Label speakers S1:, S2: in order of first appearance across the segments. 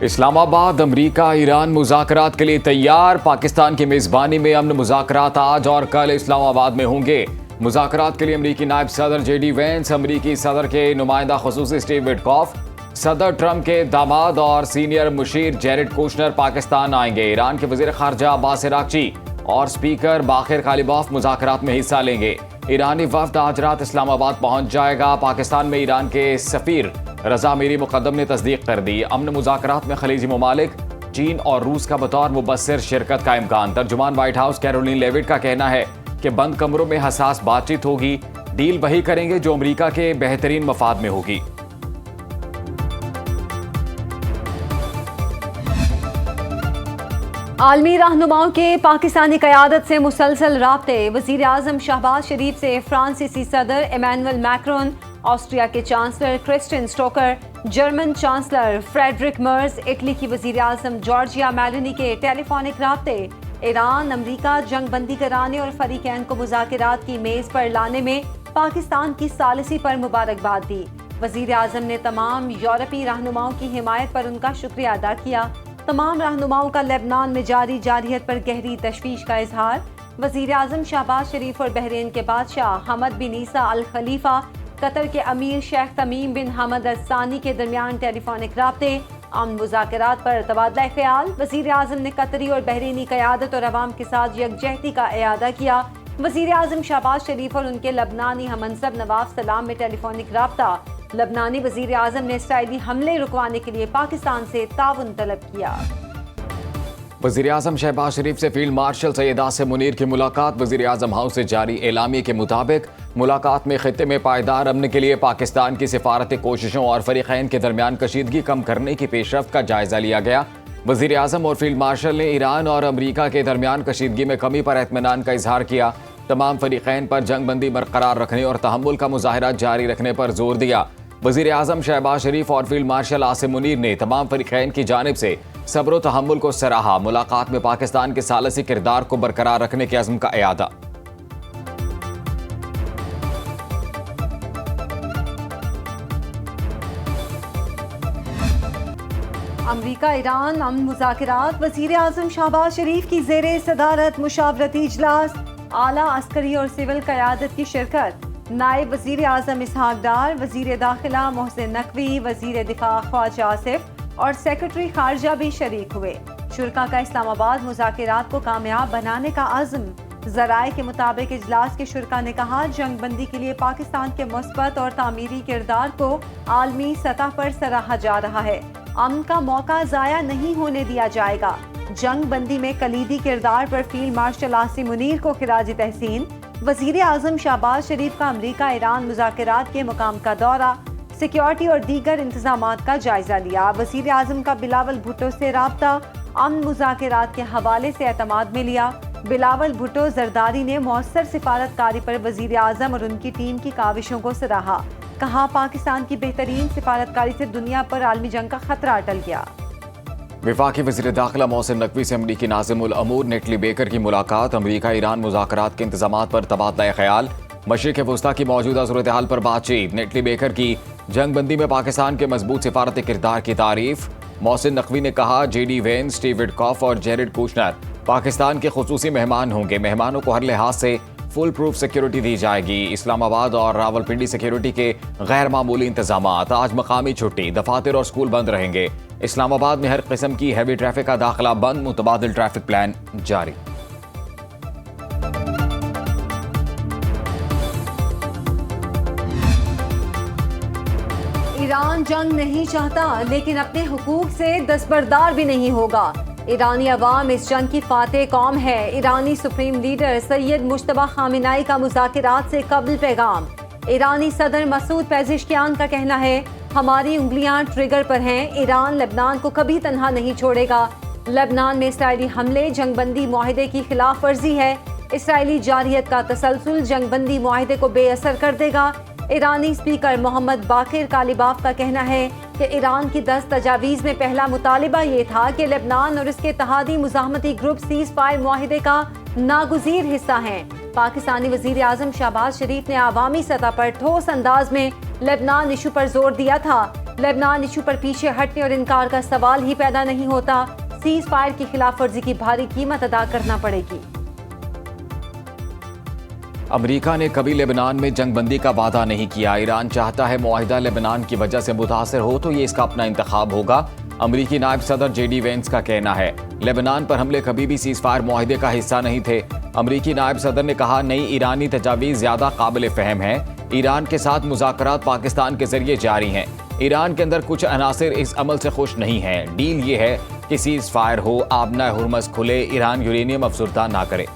S1: इस्लामाबाद अमरीका Iran मुज़ाकरात के लिए तैयार। पाकिस्तान की मेज़बानी में अमन मुज़ाकरात आज और कल इस्लामाबाद में होंगे। मुज़ाकरात के लिए अमरीकी नायब सदर जेडी वेंस, अमरीकी सदर के नुमाइंदा खुसूसी स्टीव विटकॉफ, सदर ट्रंप के दामाद और सीनियर मुशीर जेरेड कुशनर पाकिस्तान आएंगे। ईरान के वज़ीर ख़ारजा अब्बास अराग़ची और स्पीकर बाक़िर कालिबॉफ मुज़ाकरात में हिस्सा लेंगे। ईरानी वफ़द आज रात इस्लामाबाद पहुंच जाएगा। पाकिस्तान में ईरान के सफ़ीर रज़ा मीरी मुक़द्दम ने तस्दीक कर दी। अमन मुज़ाकरात में खलीजी ममालिक, चीन और रूस का बतौर मुबस्सिर शिरकत का इम्कान। तर्जुमान व्हाइट हाउस कैरोलिन लेविट का कहना है कि बंद कमरों में हसास बातचीत होगी। डील वही करेंगे जो अमरीका के बेहतरीन मफाद में होगी।
S2: आलमी रहनुमाओं के पाकिस्तानी क़यादत से मुसलसल राब्ते। वज़ीर आज़म शहबाज शरीफ से फ्रांसीसी सदर इमैनुअल मैक्रोन, ऑस्ट्रिया के chancellor Christian Stoker, German chancellor Friedrich Merz, Italy की वज़ीर आज़म जॉर्जिया मेलोनी के टेलीफोनिक राब्ते। ईरान अमरीका जंग बंदी कराने और फरीकैन को मुज़ाकरात की मेज़ पर लाने में पाकिस्तान की सालिसी पर मुबारकबाद दी। वज़ीर आज़म ने तमाम यूरोपीय रहनुमाओं की हिमायत पर उनका शुक्रिया अदा किया। तमाम रहनुमाओं का लेबनान में जारी जारहियत पर गहरी तशवीश का इजहार। वज़ीर आज़म शहबाज शरीफ और बहरीन के बादशाह हमद बिन ईसा अल खलीफा, कतर के अमीर शेख तमीम बिन हमद अल सानी के दरमियान टेलीफोनिक राब्ते। अमन मुज़ाकरात पर तबादला ख्याल। वज़ीर आज़म ने कतरी और बहरीनी क़यादत और अवाम के साथ यकजहती का इयादा किया। वज़ीर आज़म शहबाज शरीफ और उनके लबनानी हमनसब नवाफ सलाम में टेलीफोनिक राब्ता। लबनानी वज़ीर आज़म ने इसराइली हमले रुकवाने के लिए पाकिस्तान से ताउन तलब किया।
S1: वज़ीर आज़म शहबाज शरीफ से फील्ड मार्शल सैयद आसिम मुनीर की मुलाकात। वज़ीर आज़म हाउस से जारी एलामिया के मुताबिक मुलाकात में खित्ते में पायदार अमन के लिए पाकिस्तान की सिफारती कोशिशों और फरीक़ैन के दरमियान कशीदगी कम करने की पेशरफ्त का जायजा लिया गया। वज़ीर आज़म और फील्ड मार्शल ने ईरान और अमरीका के दरमियान कशीदगी में कमी पर इत्मीनान का इजहार किया। तमाम फरीक़ैन पर जंग बंदी बरकरार रखने और तहम्मुल का मुजाहिरा जारी रखने पर जोर दिया। वज़ीर आज़म शहबाज शरीफ और फील्ड मार्शल आसिम मुनीर ने तमाम फरीक़ैन की जानिब से सब्र व तहम्मुल को सराहा। मुलाकात में पाकिस्तान के सालसी किरदार को बरकरार रखने के अज़्म का इयादा।
S2: अमरीका ईरान अमन मुज़ाकरात। वज़ीर आज़म शहबाज शरीफ की ज़ेरे सदारत मुशावरती इजलास। आला अस्करी और सिविल क़यादत की शिरकत। नायब वज़ीर आज़म इसहाक डार, वज़ीर दाखिला मोहसिन नकवी, वज़ीर दिफा ख्वाजा आसिफ और सेक्रेटरी खारजा भी शरीक हुए। शुरका का इस्लामाबाद मुज़ाकरात को कामयाब बनाने का अज़्म। ज़राए के मुताबिक इजलास के शुरका ने कहा, जंग बंदी के लिए पाकिस्तान के मुस्बत और तामीरी किरदार को आलमी सतह पर सराहा जा रहा है। अमन का मौका ज़ाया नहीं होने दिया जाएगा। जंग बंदी में कलीदी किरदार पर फील्ड मार्शल आसिम मुनीर को खिराज तहसीन। वज़ीर आज़म शहबाज शरीफ का अमरीका ईरान मुज़ाकरात के मुकाम का दौरा। सिक्योरिटी और दीगर इंतजामात का जायजा लिया। वज़ीर आज़म का बिलावल भुट्टो से राब्ता। अमन मुज़ाकरात के हवाले से एतमाद में लिया। बिलावल भुट्टो जरदारी ने मौसर सिफारतकारी पर वज़ीर आज़म और उनकी टीम की काविशों को सराहा। कहा, पाकिस्तान की बेहतरीन सिफारतकारी से दुनिया पर आलमी जंग का खतरा टल गया।
S1: वफाकी वज़ीर दाखिला मोहसिन नकवी से अमरीकी नाज़िमुल अमूर नेटली बेकर की मुलाकात। अमरीका ईरान मुज़ाकरात के इंतज़ामात पर तबादला ख्याल। मशरिक़ वस्ता की मौजूदा सूरत हाल पर बातचीत। नेटली बेकर की जंग बंदी में पाकिस्तान के मजबूत सिफारती किरदार की तारीफ। मोहसिन नकवी ने कहा, जेडी वेंस, स्टीव विटकॉफ और जेरेड कुशनर पाकिस्तान के खुसूसी मेहमान होंगे। मेहमानों को हर लिहाज से फुल प्रूफ सिक्योरिटी दी जाएगी। इस्लामाबाद और रावलपिंडी सिक्योरिटी के गैर मामूली इंतजामात। आज मकामी छुट्टी, दफातर और स्कूल बंद रहेंगे। इस्लामाबाद में हर किस्म की हैवी ट्रैफिक का दाखिला बंद। मुतबादिल ट्रैफिक प्लान जारी।
S2: ईरान जंग नहीं चाहता, लेकिन अपने हुकूक से दस्तबरदार भी नहीं होगा। ईरानी अवाम इस जंग की फातेह कौम है। ईरानी सुप्रीम लीडर सैयद मुश्तबा खामिनाई का मुज़ाकरात से कबल पैगाम। ईरानी सदर मसूद पेज़ेश्कियान का कहना है, हमारी उंगलियां ट्रिगर पर हैं। ईरान लेबनान को कभी तन्हा नहीं छोड़ेगा। लेबनान में इसराइली हमले जंगबंदी मुआहिदे की खिलाफ वर्जी है। इसराइली जारहियत का तसलसल जंगबंदी मुआहिदे को बेअसर कर देगा। ईरानी स्पीकर मोहम्मद बाक़िर कालिबॉफ का कहना है कि ईरान की 10 तजावीज़ में पहला मुतालिबा ये था कि लेबनान और इसके इत्तेहादी मुज़ाहमती ग्रुप सीज़ फायर मुआहिदे का नागुज़ीर हिस्सा हैं। पाकिस्तानी वज़ीर आज़म शहबाज शरीफ ने आवामी सतह पर ठोस अंदाज में लेबनान इशू पर जोर दिया था। लेबनान इशू पर पीछे हटने और इनकार का सवाल ही पैदा नहीं होता। सीज फायर की खिलाफ वर्जी की भारी कीमत अदा करना पड़ेगी।
S1: अमेरिका ने कभी लेबनान में जंगबंदी का वादा नहीं किया। ईरान चाहता है मुआहिदा लेबनान की वजह से मुतासर हो तो ये इसका अपना इंतखाब होगा। अमेरिकी नायब सदर जेडी वेंस का कहना है लेबनान पर हमले कभी भी सीज फायर मुआहिदे का हिस्सा नहीं थे। अमेरिकी नायब सदर ने कहा नई ईरानी तजावीज़ ज्यादा काबिल फहम है। ईरान के साथ मुज़ाकरात पाकिस्तान के जरिए जारी हैं। ईरान के अंदर कुछ अनासिर इस अमल से खुश नहीं हैं। डील ये है कि सीज फायर हो, आबना हुर्मस खुले, ईरान यूरेनियम अफसुर्दा ना करे।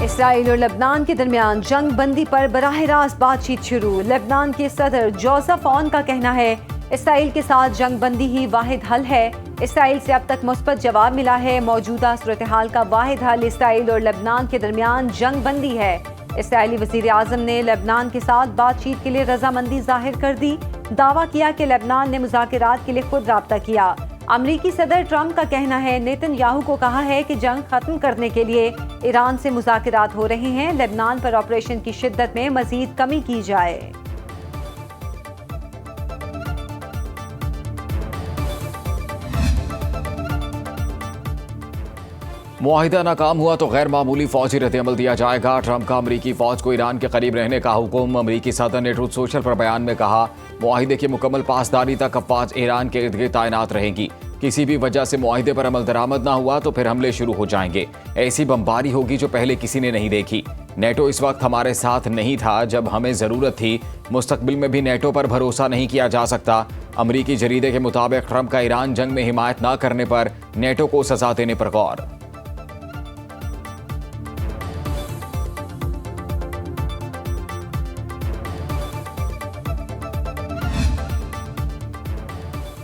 S2: इसराइल और लेबनान के दरमियान जंग बंदी पर बराह रास्त बातचीत शुरू। लेबनान के सदर जोसेफ ऑन का कहना है इसराइल के साथ जंग बंदी ही वाहिद हल है। इसराइल से अब तक मुस्बत जवाब मिला है। मौजूदा सूरत हाल का वाहिद हल इसराइल और लेबनान के दरमियान जंग बंदी है। इसराइली वज़ीर आज़म ने लेबनान के साथ बातचीत के लिए रजामंदी जाहिर कर दी। दावा किया कि लेबनान ने मुज़ाकरात के लिए खुद राब्ता किया। अमरीकी सदर ट्रंप का कहना है नेतन्याहू को कहा है कि जंग खत्म करने के लिए ईरान से मुज़ाकरात हो रहे हैं। लेबनान पर ऑपरेशन की शिद्दत में मजीद कमी की जाए।
S1: मुआहिदा नाकाम हुआ तो गैर मामूली फौजी रद्द-ए-अमल दिया जाएगा। ट्रंप का अमरीकी फौज को ईरान के करीब रहने का हुक्म। अमरीकी सदर ने ट्रूथ सोशल पर बयान में कहा मुआहिदे की मुकम्मल पासदारी तक अफवाज ईरान के इर्द गिर्द तैनात रहेंगी। किसी भी वजह से मुआहिदे पर अमल दरामद ना हुआ तो फिर हमले शुरू हो जाएंगे। ऐसी बमबारी होगी जो पहले किसी ने नहीं देखी। नेटो इस वक्त हमारे साथ नहीं था जब हमें जरूरत थी। मुस्तकबिल में भी नेटो पर भरोसा नहीं किया जा सकता। अमरीकी जरीदे के मुताबिक ट्रंप का ईरान जंग में हिमायत न करने पर नेटो को सजा देने पर गौर।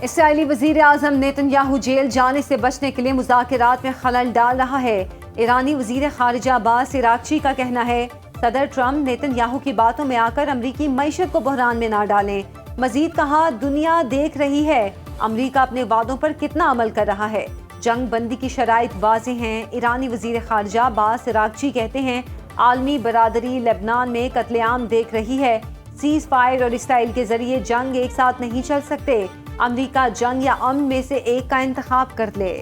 S2: इसराइली वज़ीर आज़म नेतन्याहू जेल जाने से बचने के लिए मुज़ाकरात में खलल डाल रहा है। ईरानी वज़ीर ख़ारिजा अब्बास इराक़ची का कहना है सदर ट्रंप नेतन्याहू की बातों में आकर अमरीकी मईशत को बहरान में ना डालें। मजीद कहा दुनिया देख रही है अमरीका अपने वादों पर कितना अमल कर रहा है। जंग बंदी की शराइत वाज़ेह हैं। ईरानी वज़ीर ख़ारिजा अब्बास इराक़ची कहते हैं आलमी बरादरी लेबनान में कत्लेआम देख रही है। सीज़ फायर और इसराइल के जरिए जंग एक साथ नहीं चल सकते। अमरीका जंग या अमन में से एक का इंतखाब कर ले।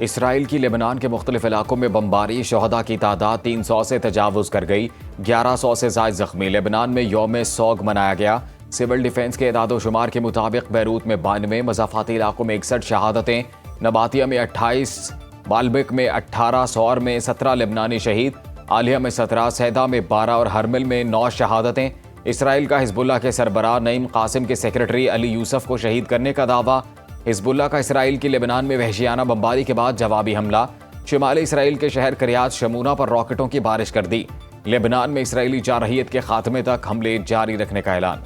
S1: इसराइल की लेबनान के मुख्तलिफ इलाकों में बमबारी, शहदा की तादाद 300 से तजावुज़ कर गई। 1100 से ज़ायद ज़ख्मी। लेबनान में यौम सोग मनाया गया। सिविल डिफेंस के एदाद-ओ-शुमार के मुताबिक बैरूत में 92, मज़ाफ़ाती इलाकों में 61 शहादतें, नबातिया में 28, बाल्बिक में 18, सौर में 17 लेबनानी शहीद, आलिया में 17, सैदा में 12 और हरमिल में 9 शहादतें। इसराइल का हिजबुल्लाह के सरबराह नईम कासिम के सेक्रेटरी अली यूसुफ को शहीद करने का दावा। हिजबुल्लाह का इसराइल की लेबनान में वहशियाना बमबारी के बाद जवाबी हमला। शिमाली इसराइल के शहर करियात शमूना पर रॉकेटों की बारिश कर दी। लेबनान में इसराइली जारहियत के खात्मे तक हमले जारी रखने का ऐलान।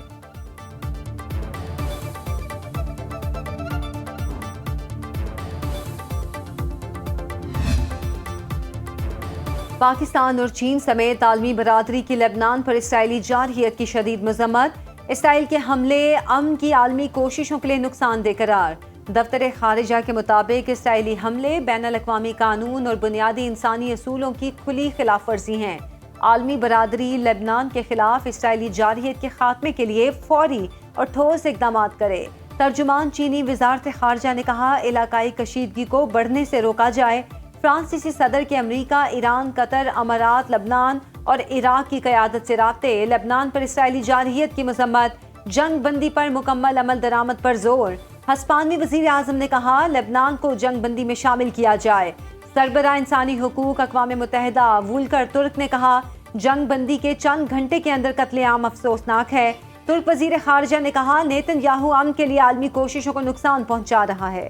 S2: पाकिस्तान और चीन समेत आलमी बरादरी की लेबनान पर इसराइली जारहियत की शदीद मजम्मत। इसराइल के हमले अमन की आलमी कोशिशों के लिए नुकसानदेह करार। दफ्तर खारिजा के मुताबिक इसराइली हमले बैनुल-अक़वामी कानून और बुनियादी इंसानी असूलों की खुली खिलाफ वर्जी हैं। आलमी बरादरी लेबनान के खिलाफ इसराइली जारहियत के खात्मे के लिए फौरी और ठोस इक़दाम करे। तर्जुमान चीनी वज़ारत खारिजा ने कहा इलाकाई कशीदगी को बढ़ने से रोका जाए। फ्रांसीसी सदर के अमरीका, ईरान, कतर, अमारात, लबनान और इराक की क़यादत से राब्ते। लेबनान पर इसराइली जारहियत की मजम्मत। जंग बंदी पर मुकम्मल अमल दरामद पर जोर। हस्पानवी वज़ीर आज़म ने कहा लेबनान को जंग बंदी में शामिल किया जाए। सरबराह इंसानी हुकूक अक़वाम मुत्तहिदा वुल्कर तुर्क ने कहा जंग बंदी के चंद घंटे के अंदर कत्लेआम अफसोसनाक है। तुर्क वज़ीर ख़ारिजा ने कहा नेतन्याहू अमन के लिए आलमी कोशिशों को नुकसान पहुँचा रहा है।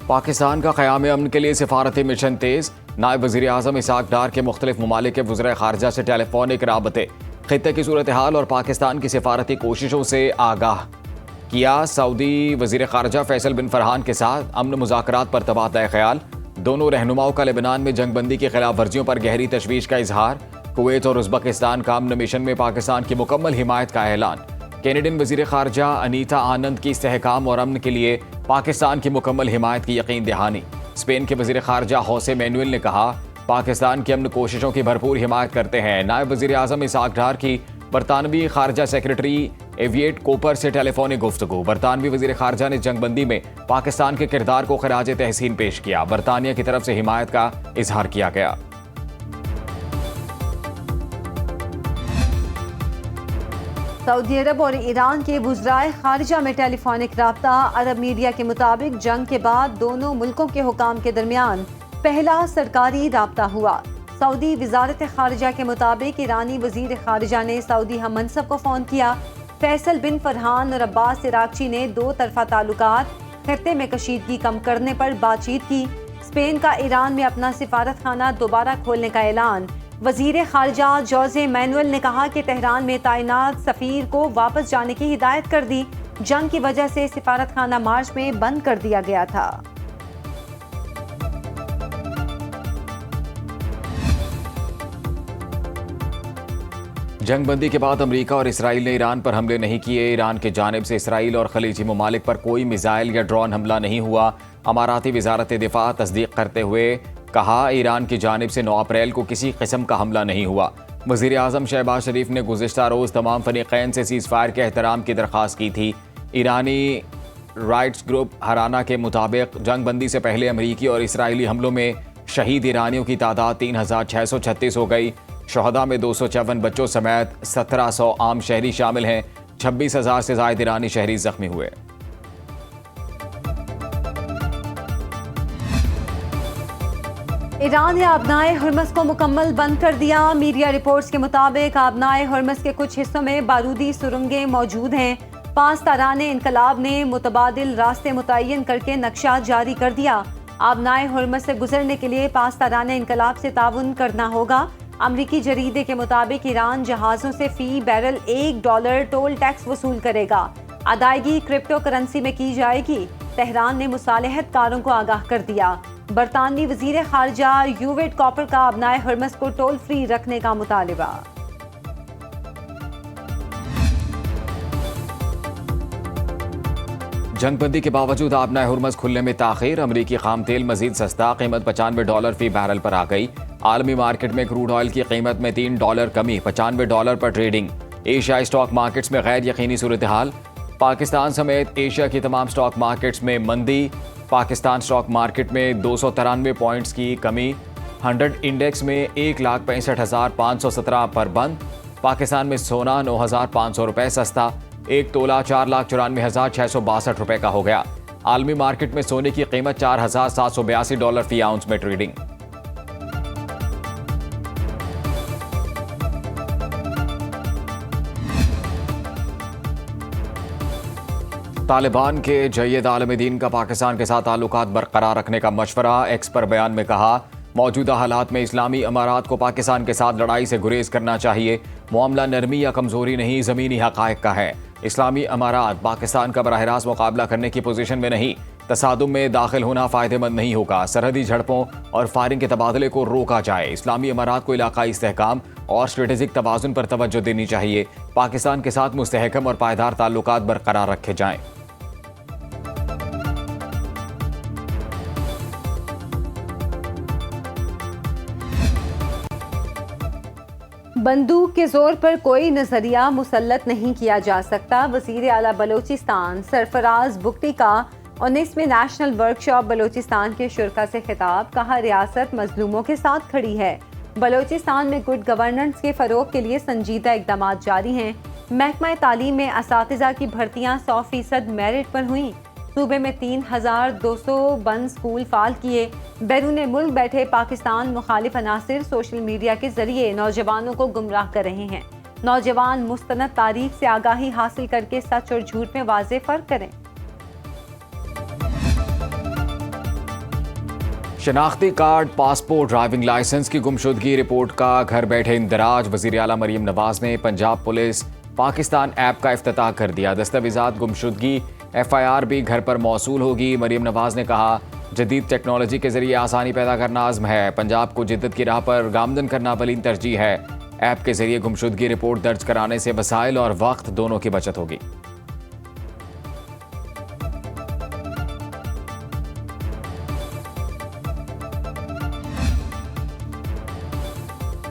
S1: पाकिस्तान का क़याम अमन के लिए सिफारती मिशन तेज़। नायब वज़ीर आज़म इसहाक़ डार के मुख्तलिफ ममालिक के वज़ीर ख़ारिजा से टेलीफोनिक राबते। ख़ित्ते की सूरत हाल और पाकिस्तान की सिफारती कोशिशों से आगाह किया। सऊदी वज़ीर ख़ारिजा फैसल बिन फरहान के साथ अमन मुज़ाकरात पर तबादला ख़याल। दोनों रहनुमाओं का लेबनान में जंग बंदी की खिलाफ वर्जियों पर गहरी तशवीश का इजहार। कुवैत और उज़्बेकिस्तान का अमन मिशन में पाकिस्तान की मुकम्मल हिमायत का ऐलान। कैनेडियन वजीर खारजा अनीता आनंद की इस्तेहकाम और अमन के लिए पाकिस्तान की मुकम्मल हिमायत की यकीन दहानी। स्पेन के वजीर खारजा होसे मैनुअल ने कहा, पाकिस्तान की अमन कोशिशों की भरपूर हिमायत करते हैं। नायब वजीर आजम इसहाक डार की बरतानवी खारजा सेक्रेटरी एविएट कोपर से टेलीफोनिक गुफ्तगू। बरतानवी वजीर खारजा ने जंगबंदी में पाकिस्तान के किरदार को खराज तहसीन पेश किया। बरतानिया की तरफ से हिमायत का इजहार किया गया।
S2: सऊदी अरब और ईरान के वुज़राए खारिजा में टेलीफोनिक राब्ता। अरब मीडिया के मुताबिक जंग के बाद दोनों मुल्कों के हुकाम के दरमियान पहला सरकारी राब्ता हुआ। सऊदी वजारत खारिजा के मुताबिक ईरानी वजीर खारिजा ने सऊदी हम मनसब को फ़ोन किया। फैसल बिन फरहान और अब्बास इराक़ची ने दो तरफा ताल्लुकात खत्ते में कशीदगी कम करने पर बातचीत की। स्पेन का ईरान में अपना सिफारत खाना दोबारा खोलने का ऐलान। वजीर खारजा जोसे मैनुअल ने कहा कि तेहरान में तैनात सफ़ीर को वापस जाने की हिदायत कर दी। जंग की वजह से सिफारत खाना मार्च में बंद कर दिया गया था।
S1: जंगबंदी के बाद अमेरिका और इसराइल ने ईरान पर हमले नहीं किए। ईरान की जानिब से इसराइल और खलीजी ममालिक पर कोई मिसाइल या ड्रोन हमला नहीं हुआ। अमाराती वजारत दिफा तस्दीक करते हुए कहा, ईरान की जानिब से 9 अप्रैल को किसी किस्म का हमला नहीं हुआ। वज़ीर आज़म शहबाज शरीफ ने गुज़िश्ता रोज़ तमाम फ़रीक़ैन से सीज़ फायर के एहतराम की दरख्वास्त की थी। ईरानी राइट्स ग्रुप हराना के मुताबिक जंगबंदी से पहले अमरीकी और इसराइली हमलों में शहीद ईरानियों की तादाद 3636 हो गई। शहदा में 254 बच्चों समेत 1700 आम शहरी शामिल हैं। 26,000 से ज़ायद ईरानी शहरी ज़ख्मी हुए।
S2: ईरान ने आबनाए हुर्मस को मुकम्मल बंद कर दिया। मीडिया रिपोर्ट्स के मुताबिक आबनाए हुर्मस के कुछ हिस्सों में बारूदी सुरंगें मौजूद हैं। 5 ताराने इनकलाब ने मुतबादिल रास्ते मुतय्यन करके नक्शा जारी कर दिया। आबनाए हुर्मस से गुजरने के लिए 5 ताराने इनकलाब से ताउन करना होगा। अमरीकी जरीदे के मुताबिक ईरान जहाज़ों से फ़ी बैरल $1 टोल टैक्स वसूल करेगा। अदायगी क्रिप्टो करेंसी में की जाएगी। तेहरान ने मुसालहतकारों को आगाह कर दिया। बरतानवी वजीर खारजा यूवेट कॉपर का आबनाए हुर्मस को टोल फ्री रखने का मुतालिबा।
S1: जंगबंदी के बावजूद आबनाए हुर्मस खुलने में ताखीर। अमरीकी खाम तेल मजीद सस्ता, कीमत $95 फी बैरल पर आ गई। आलमी मार्केट में क्रूड ऑयल की कीमत में $3 कमी, $95 पर ट्रेडिंग। एशियाई स्टॉक मार्केट्स में गैर यकीनी सूरत हाल। पाकिस्तान समेत एशिया की तमाम स्टॉक मार्केट्स में मंदी। पाकिस्तान स्टॉक मार्केट में 293 पॉइंट्स की कमी। 100 इंडेक्स में 1,65,517 पर बंद। पाकिस्तान में सोना 9,500 रुपये सस्ता। 1 तोला 4,94,662 रुपये का हो गया। आलमी मार्केट में सोने की कीमत $4,782 फी आउंस में ट्रेडिंग। तालिबान के जय्यद आलमदीन का पाकिस्तान के साथ ताल्लुकात बरकरार रखने का मशवरा। एक्स पर बयान में कहा, मौजूदा हालात में इस्लामी अमारात को पाकिस्तान के साथ लड़ाई से गुरेज करना चाहिए। मामला नरमी या कमजोरी नहीं, ज़मीनी हक़ाइक़ का है। इस्लामी अमारात पाकिस्तान का बराह रास्त मुकाबला करने की पोजीशन में नहीं। तसादुम में दाखिल होना फ़ायदेमंद नहीं होगा। सरहदी झड़पों और फायरिंग के तबादले को रोका जाए। इस्लामी अमारात को इलाकाई इस्तेहकाम और स्ट्रेटेजिक तवाज़ुन पर तवज्जो देनी चाहिए। पाकिस्तान के साथ मुस्तहकम और पायदार ताल्लुकात बरकरार रखे जाएं।
S2: बंदूक के जोर पर कोई नजरिया मुसल्लत नहीं किया जा सकता। वज़ीर आला बलोचिस्तान सरफराज बुगटी का 19वें नेशनल वर्कशॉप बलोचिस्तान के शुरा से खिताब। कहा, रियासत मजलूमों के साथ खड़ी है। बलोचिस्तान में गुड गवर्नेंस के फ़रोग के लिए संजीदा इक़दाम जारी हैं। महकमा तालीम में असातिज़ा की भर्तियाँ 100% मेरिट पर हुई। सूबे में 3,200 बंद स्कूल फाल किए। बैरून मुल्क बैठे पाकिस्तान मुखालिफ अनासिर सोशल मीडिया के जरिए नौजवानों को गुमराह कर रहे हैं। नौजवान मुस्तनद तारीख से आगाही हासिल करके सच और झूठ में वाज़ेह फ़र्क करें।
S1: शनाख्ती कार्ड, पासपोर्ट, ड्राइविंग लाइसेंस की गुमशुदगी रिपोर्ट का घर बैठे इंदराज। वज़ीर आला मरीम नवाज ने पंजाब पुलिस पाकिस्तान ऐप का इफ्तिताह कर दिया। दस्तावेज़ात गुमशुदगी FIR भी घर पर मौसूल होगी। मरीम नवाज ने कहा, जदीद टेक्नोलॉजी के जरिए आसानी पैदा करना आज़म है। पंजाब को जिद्दत की राह पर गामदन करना अवलीन तरजीह है। ऐप के जरिए गुमशुदगी रिपोर्ट दर्ज कराने से वसाइल और वक्त दोनों की बचत होगी।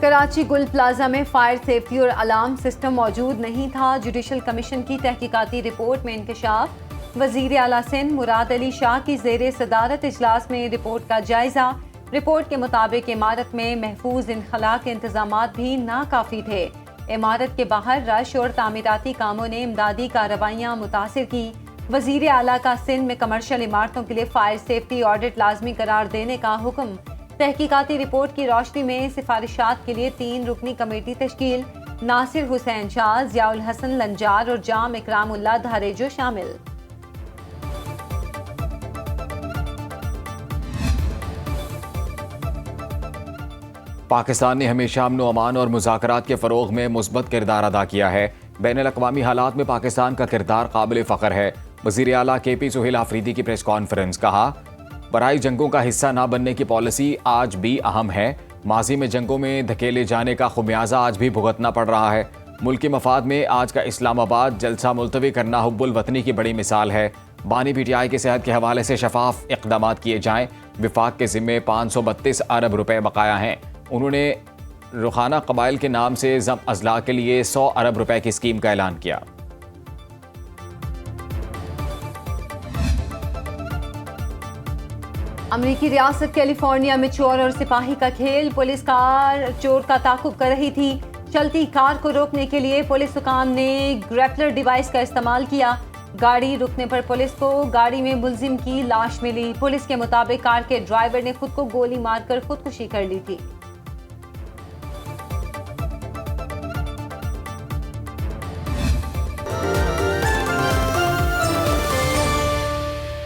S2: कराची गुल प्लाजा में फायर सेफ्टी और अलार्म सिस्टम मौजूद नहीं था। जुडिशल कमीशन की तहकीकाती रिपोर्ट में इंकशाफ। वजीर आला सिंध मुराद अली शाह की जेर सदारत इजलास में रिपोर्ट का जायजा। रिपोर्ट के मुताबिक इमारत में महफूज इनखला के इंतजाम भी नाकाफी थे। इमारत के बाहर रश और तामीराती कामों ने इमदादी कार्रवाइयाँ मुतासिर की। वजीर आला का सिंध में कमर्शियल इमारतों के लिए फायर सेफ्टी ऑडिट लाजमी करार देने का हुक्म। तहकीकाती रिपोर्ट की रोशनी में सिफारिशात के लिए 3 रुकनी कमेटी तश्कील। नासिर हुसैन शाह, जियाउल हसन लंजार और जाम इकरामुल्लाह धारेजो शामिल।
S1: पाकिस्तान ने हमेशा अमन व अमान और मुज़ाकरात के फ़रोग़ में मुस्बत किरदार अदा किया है। बैनुल-अक़वामी हालात में पाकिस्तान का किरदार काबिल फ़ख्र है। वज़ीर आला KP सुहेल आफरीदी की प्रेस कॉन्फ्रेंस। कहा, बराई जंगों का हिस्सा ना बनने की पॉलिसी आज भी अहम है। माजी में जंगों में धकेले जाने का खुमियाजा आज भी भुगतना पड़ रहा है। मुल्की मफाद में आज का इस्लामाबाद जलसा मुलतवी करना हुब्बुल वतनी की बड़ी मिसाल है। बानी PTI की सेहत के हवाले से शफाफ इक़दाम किए जाएँ। विफाक के ज़िम्मे 532 अरब रुपए बकाया हैं। उन्होंने रुखाना कबाइल के नाम से ज़म अज़ला के लिए 100 अरब रुपए की स्कीम का ऐलान किया।
S2: अमरीकी रियासत कैलिफोर्निया में चोर और सिपाही का खेल। पुलिस कार चोर का ताकुब कर रही थी। चलती कार को रोकने के लिए पुलिस हुकाम ने ग्रैपलर डिवाइस का इस्तेमाल किया। गाड़ी रुकने पर पुलिस को गाड़ी में मुलजिम की लाश मिली। पुलिस के मुताबिक कार के ड्राइवर ने खुद को गोली मारकर खुदकुशी कर ली थी।